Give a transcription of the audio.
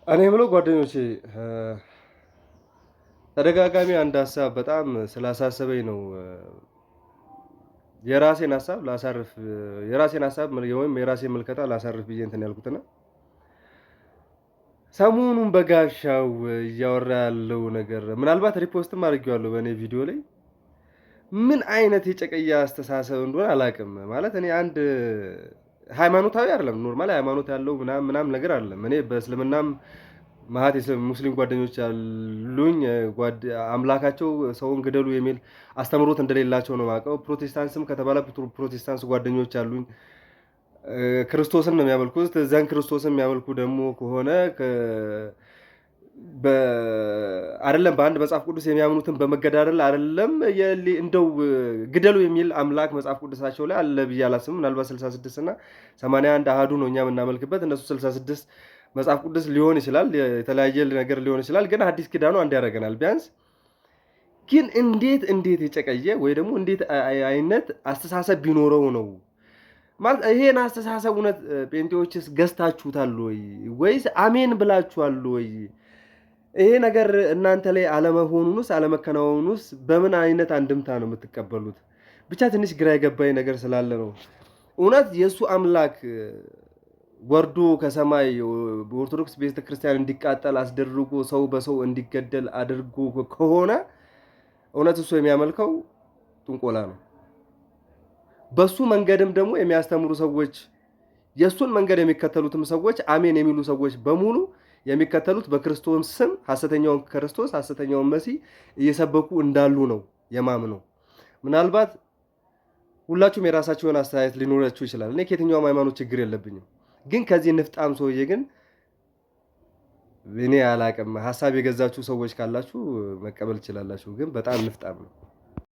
እኔ የምለው ጓደኞቼ ተደጋጋሚ አንድ ሀሳብ በጣም ስላሳሰበኝ ነው የራሴን ሀሳብ ወይም የራሴን ምልከታ ላሳርፍ ብዬ እንትን ያልኩትና ሰሞኑን በጋሻው እያወራ ያለው ነገር ምናልባት ሪፖስትም አድርጌዋለሁ በእኔ ቪዲዮ ላይ ምን አይነት የጨቀያ አስተሳሰብ እንደሆነ አላውቅም። ማለት እኔ አንድ ሃይማኖታዊ አይደለም ኖርማል ሃይማኖት ያለው ምናምን ነገር አይደለም። እኔ በእስልምናም ማህት ሙስሊም ጓደኞች ያሉኝ አምላካቸው ሰውን ግደሉ የሚል አስተምሮት እንደሌላቸው ነው የማውቀው። ፕሮቴስታንትስም ከተባለ ፕሮቴስታንት ጓደኞች አሉኝ። ክርስቶስን ነው የሚያመልኩት። እዛን ክርስቶስን የሚያመልኩ ደግሞ ከሆነ አይደለም በአንድ መጽሐፍ ቅዱስ የሚያምኑትን በመገዳደል አይደለም እንደው ግደሉ የሚል አምላክ መጽሐፍ ቅዱሳቸው ላይ አለ ብዬ አላስብም። ምናልባት 66 እና 81 አሃዱ ነው እኛ የምናመልክበት። እነሱ 66 መጽሐፍ ቅዱስ ሊሆን ይችላል፣ የተለያየ ነገር ሊሆን ይችላል። ግን አዲስ ኪዳኑ አንድ ያደርገናል ቢያንስ። ግን እንዴት የጨቀየ ወይ ደግሞ እንዴት አይነት አስተሳሰብ ቢኖረው ነው ማለት ይሄን አስተሳሰብ እውነት ጴንጤዎችስ ገዝታችሁታል ወይ ወይስ አሜን ብላችኋል ወይ? ይሄ ነገር እናንተ ላይ አለመሆኑንስ አለመከናወኑስ በምን አይነት አንድምታ ነው የምትቀበሉት? ብቻ ትንሽ ግራ የገባኝ ነገር ስላለ ነው። እውነት የእሱ አምላክ ወርዶ ከሰማይ በኦርቶዶክስ ቤተክርስቲያን እንዲቃጠል አስደርጎ ሰው በሰው እንዲገደል አድርጎ ከሆነ እውነት እሱ የሚያመልከው ጥንቆላ ነው። በሱ መንገድም ደግሞ የሚያስተምሩ ሰዎች የሱን መንገድ የሚከተሉትም ሰዎች አሜን የሚሉ ሰዎች በሙሉ የሚከተሉት በክርስቶስ ስም ሐሰተኛውን ክርስቶስ ሐሰተኛውን መሲህ እየሰበኩ እንዳሉ ነው የማምነው። ምናልባት ሁላችሁም የራሳችሁን አስተያየት ሊኖራችሁ ይችላል። እኔ ከየትኛውም ሃይማኖት ችግር የለብኝም። ግን ከዚህ ንፍጣም ሰውዬ ግን እኔ አላቅም። ሐሳብ የገዛችሁ ሰዎች ካላችሁ መቀበል ትችላላችሁ። ግን በጣም ንፍጣም ነው።